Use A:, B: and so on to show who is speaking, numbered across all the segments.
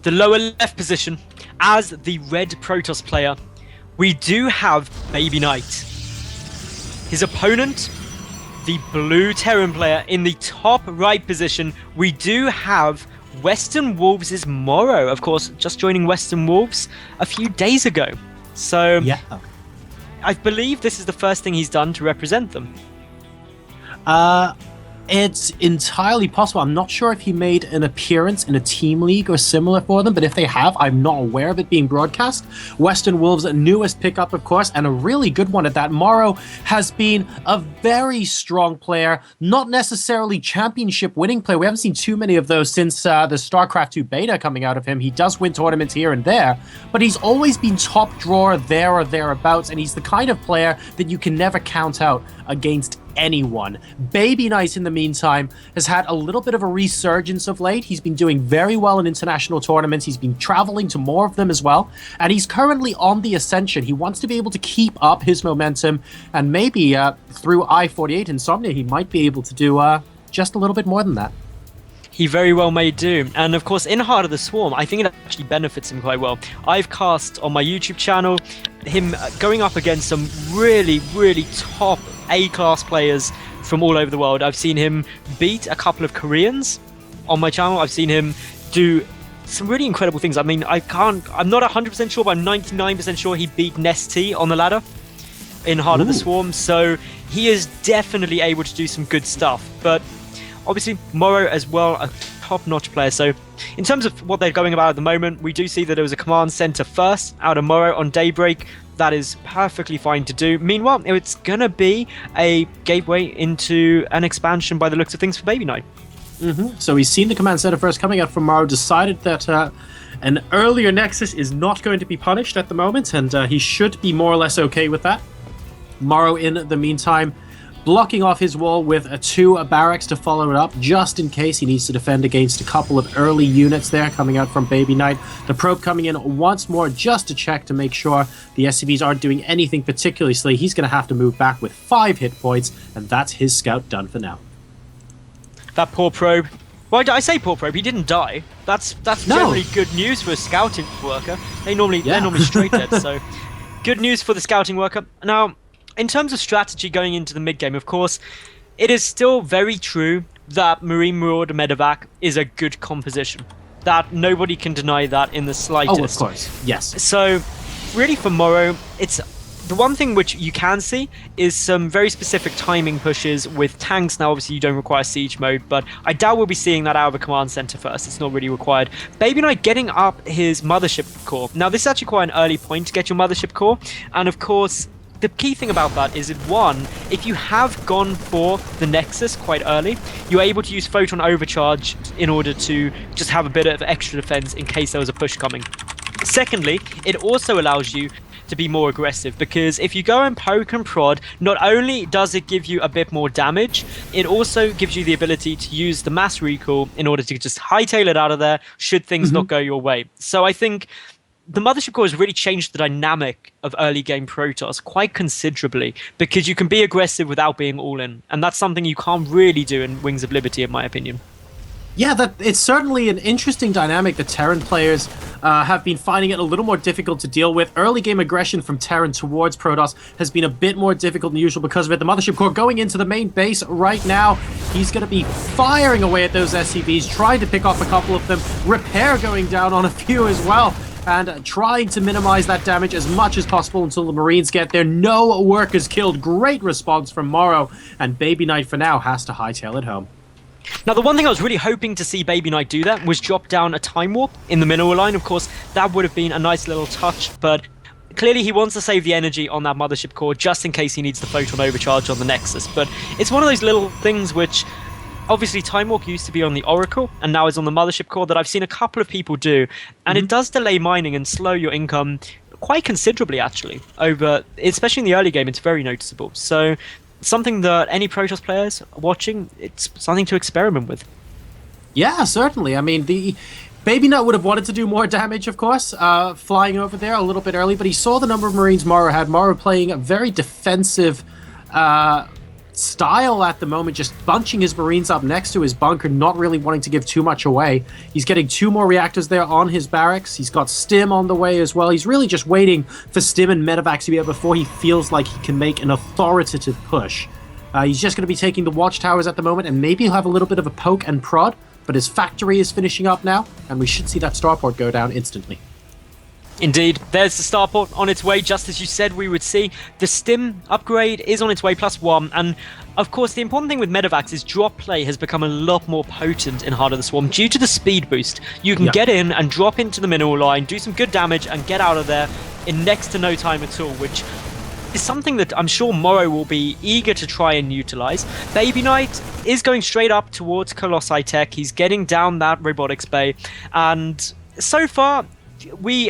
A: the lower left position, as the red Protoss player, we do have BabyKnight. His opponent, the blue Terran player, in the top right position, we do have Western Wolves' Morrow, of course, just joining Western Wolves a few days ago. So,
B: yeah.
A: I believe this is the first thing he's done to represent them.
B: It's entirely possible. I'm not sure if he made an appearance in a team league or similar for them, but if they have, I'm not aware of it being broadcast. Western Wolves' newest pickup, of course, and a really good one at that. Morrow has been a very strong player, not necessarily championship winning player. We haven't seen too many of those since the StarCraft 2 beta coming out of him. He does win tournaments here and there, but he's always been top drawer there or thereabouts, and he's the kind of player that you can never count out against anyone. BabyKnight, in the meantime, has had a little bit of a resurgence of late. He's been doing very well in international tournaments. He's been traveling to more of them as well, and he's currently on the ascension. He wants to be able to keep up his momentum, and maybe through I-48 Insomnia, he might be able to do just a little bit more than that.
A: He very well may do. And of course, in Heart of the Swarm, I think it actually benefits him quite well. I've cast on my YouTube channel him going up against some really, really top A-class players from all over the world. I've seen him beat a couple of Koreans on my channel. I've seen him do some really incredible things. I mean, I'm not 100% sure, but I'm 99% sure he beat Nesty on the ladder in Heart of the Swarm. So he is definitely able to do some good stuff. But obviously, Morrow as well, a top-notch player. So in terms of what they're going about at the moment, we do see that there was a command center first out of Morrow on Daybreak. That is perfectly fine to do. Meanwhile, it's going to be a gateway into an expansion by the looks of things for BabyKnight.
B: So he's seen the command center first coming out from Morrow, decided that an earlier Nexus is not going to be punished at the moment, and he should be more or less okay with that. Morrow, in the meantime, blocking off his wall with two barracks to follow it up, just in case he needs to defend against a couple of early units there coming out from BabyKnight. The probe coming in once more just to check to make sure the SCVs aren't doing anything particularly silly. He's going to have to move back with 5 hit points, and that's his scout done for now.
A: That poor probe. Why did I say poor probe? He didn't die. That's generally good news for a scouting worker. They're normally straight dead, so good news for the scouting worker. Now, in terms of strategy going into the mid-game, of course, it is still very true that Marine Marauder Medevac is a good composition. That nobody can deny that in the slightest.
B: Oh, of course, yes.
A: So, really for Morrow, it's the one thing which you can see is some very specific timing pushes with tanks. Now, obviously, you don't require siege mode, but I doubt we'll be seeing that out of a command center first. It's not really required. BabyKnight getting up his Mothership core. Now, this is actually quite an early point to get your Mothership core, and of course, the key thing about that is that, one, if you have gone for the Nexus quite early, you're able to use Photon Overcharge in order to just have a bit of extra defense in case there was a push coming. Secondly, it also allows you to be more aggressive, because if you go and poke and prod, not only does it give you a bit more damage, it also gives you the ability to use the mass recall in order to just hightail it out of there should things not go your way. So I think the Mothership core has really changed the dynamic of early game Protoss quite considerably, because you can be aggressive without being all in, and that's something you can't really do in Wings of Liberty, in my opinion.
B: Yeah, it's certainly an interesting dynamic that Terran players have been finding it a little more difficult to deal with. Early game aggression from Terran towards Protoss has been a bit more difficult than usual because of it. The Mothership core going into the main base right now. He's going to be firing away at those SCVs, trying to pick off a couple of them. Repair going down on a few as well, and trying to minimize that damage as much as possible until the Marines get there. No workers killed. Great response from Morrow, and BabyKnight for now has to hightail it home.
A: Now, the one thing I was really hoping to see BabyKnight do that was drop down a Time Warp in the mineral line. Of course, that would have been a nice little touch, but clearly he wants to save the energy on that Mothership core just in case he needs the Photon Overcharge on the Nexus. But it's one of those little things which, obviously, Time Walk used to be on the Oracle, and now is on the Mothership core, that I've seen a couple of people do, and it does delay mining and slow your income quite considerably, actually, over, especially in the early game. It's very noticeable. So something that any Protoss players watching, it's something to experiment with.
B: Yeah, certainly. I mean, the BabyKnight would have wanted to do more damage, of course, flying over there a little bit early, but he saw the number of Marines Morrow had. Morrow playing a very defensive Style at the moment just bunching his Marines up next to his bunker, not really wanting to give too much away. He's getting 2 more reactors there on his barracks. He's got Stim on the way as well. He's really just waiting for Stim and Medevacs to be out before he feels like he can make an authoritative push. He's just going to be taking the watchtowers at the moment, and maybe he'll have a little bit of a poke and prod, but his factory is finishing up now, and we should see that starport go down instantly.
A: Indeed, there's the starport on its way, just as you said we would see. The Stim upgrade is on its way, +1, and of course the important thing with Medevacs is drop play has become a lot more potent in Heart of the Swarm due to the speed boost. You can get in and drop into the mineral line, do some good damage, and get out of there in next to no time at all, which is something that I'm sure Morrow will be eager to try and utilize. BabyKnight is going straight up towards Colossi Tech. He's getting down that robotics bay, and so far,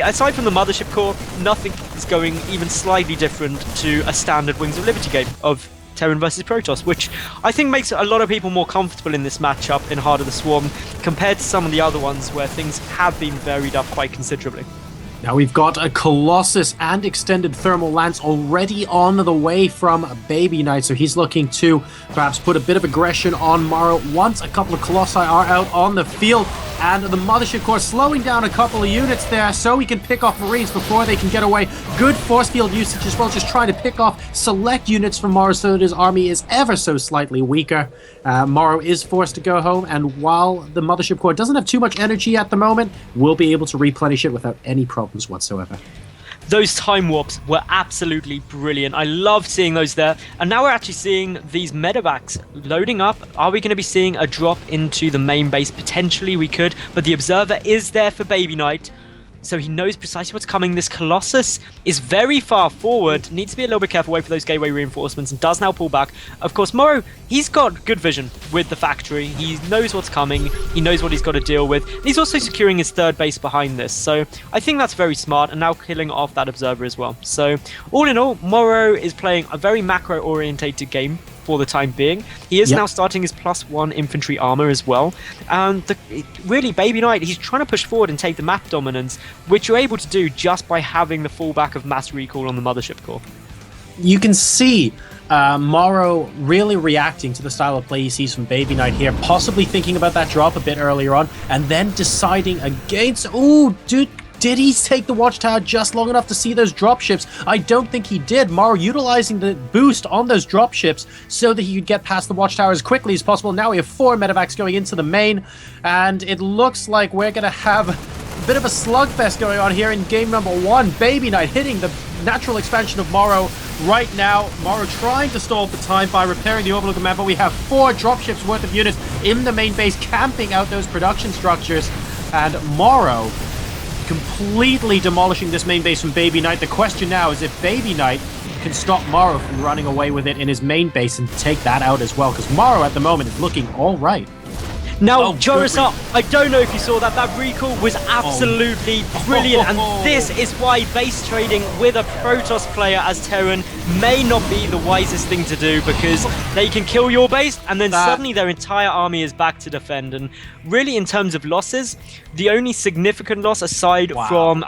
A: aside from the Mothership core, nothing is going even slightly different to a standard Wings of Liberty game of Terran versus Protoss, which I think makes a lot of people more comfortable in this matchup in Heart of the Swarm compared to some of the other ones where things have been varied up quite considerably.
B: Now we've got a Colossus and extended thermal lance already on the way from BabyKnight, so he's looking to perhaps put a bit of aggression on Morrow once a couple of Colossi are out on the field. And the Mothership core slowing down a couple of units there so he can pick off Marines before they can get away. Good force field usage as well, just trying to pick off select units from Morrow so that his army is ever so slightly weaker. Morrow is forced to go home, and while the Mothership core doesn't have too much energy at the moment, will be able to replenish it without any problems whatsoever.
A: Those time warps were absolutely brilliant. I loved seeing those there. And now we're actually seeing these medevacs loading up. Are we going to be seeing a drop into the main base? Potentially we could, but the observer is there for BabyKnight, so he knows precisely what's coming. This Colossus is very far forward, needs to be a little bit careful, wait for those gateway reinforcements, and does now pull back. Of course, Morrow, he's got good vision with the factory. He knows what's coming, he knows what he's got to deal with. And he's also securing his third base behind this, so I think that's very smart, and now killing off that observer as well. So, all in all, Morrow is playing a very macro-orientated game for the time being. He is now starting his +1 infantry armor as well, and really BabyKnight, he's trying to push forward and take the map dominance, which you're able to do just by having the fallback of mass recall on the Mothership core.
B: You can see Morrow really reacting to the style of play he sees from BabyKnight here, possibly thinking about that drop a bit earlier on, and then deciding against... Oh, dude, did he take the watchtower just long enough to see those dropships? I don't think he did. Morrow utilizing the boost on those dropships so that he could get past the watchtower as quickly as possible. Now we have 4 medevacs going into the main, and it looks like we're going to have a bit of a slugfest going on here in game number 1. BabyKnight hitting the natural expansion of Morrow right now. Morrow trying to stall for time by repairing the Overlook Command, but we have 4 dropships worth of units in the main base camping out those production structures, and Morrow completely demolishing this main base from BabyKnight. The question now is if BabyKnight can stop Morrow from running away with it in his main base and take that out as well, because Morrow at the moment is looking all right.
A: Now, Joris, I don't know if you saw that. That recall was absolutely brilliant, and this is why base trading with a Protoss player as Terran may not be the wisest thing to do, because they can kill your base, and then suddenly their entire army is back to defend. And really, in terms of losses, the only significant loss aside from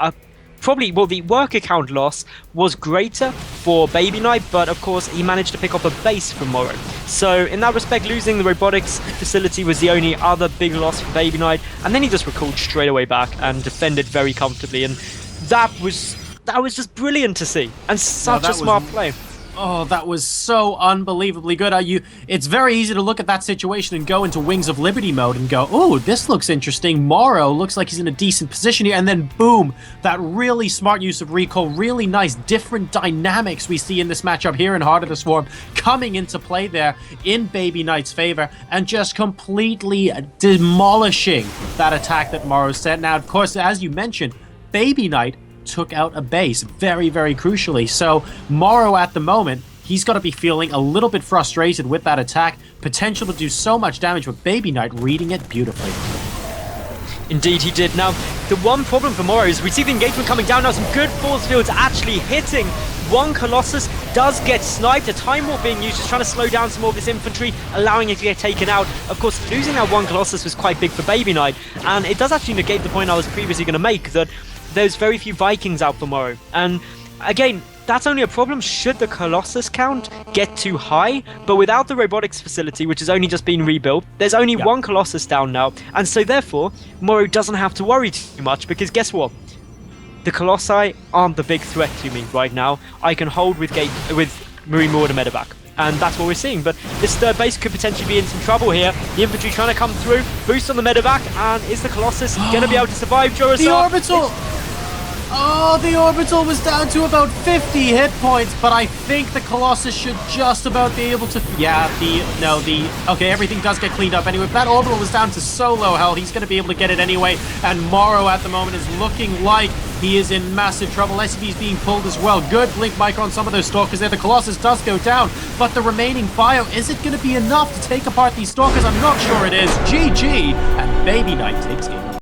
A: the worker count loss was greater for BabyKnight, but of course he managed to pick up a base from Morrow. So in that respect, losing the robotics facility was the only other big loss for BabyKnight, and then he just recalled straight away back and defended very comfortably, and that was just brilliant to see, and such a smart play.
B: Oh, that was so unbelievably good. It's very easy to look at that situation and go into Wings of Liberty mode and go, oh, this looks interesting. Morrow looks like he's in a decent position here. And then, boom, that really smart use of recall, really nice different dynamics we see in this matchup here in Heart of the Swarm coming into play there in BabyKnight's favor and just completely demolishing that attack that Morrow sent. Now, of course, as you mentioned, BabyKnight took out a base very, very crucially. So Morrow at the moment, he's got to be feeling a little bit frustrated with that attack. Potential to do so much damage, with BabyKnight reading it beautifully.
A: Indeed he did. Now, the one problem for Morrow is we see the engagement coming down now. Some good force fields actually hitting. One Colossus does get sniped. A time warp being used, just trying to slow down some more of this infantry, allowing it to get taken out. Of course, losing that one Colossus was quite big for BabyKnight, and it does actually negate the point I was previously going to make, that there's very few Vikings out for Morrow. And again, that's only a problem should the Colossus count get too high, but without the robotics facility, which has only just been rebuilt, there's only one Colossus down now, and so therefore, Morrow doesn't have to worry too much, because guess what? The Colossi aren't the big threat to me right now. I can hold with Marine Mortar medevac. And that's what we're seeing. But this third base could potentially be in some trouble here. The infantry trying to come through. Boost on the medevac. And is the Colossus going to be able to survive, Jurasar?
B: The orbital! Oh, the orbital was down to about 50 hit points, but I think the Colossus should just about be able to... Yeah, okay, everything does get cleaned up anyway. But that orbital was down to so low health, he's going to be able to get it anyway. And Morrow at the moment is looking like he is in massive trouble. SCV's being pulled as well. Good blink micro on some of those stalkers there. The Colossus does go down, but the remaining bio, is it going to be enough to take apart these stalkers? I'm not sure it is. GG, and BabyKnight takes game.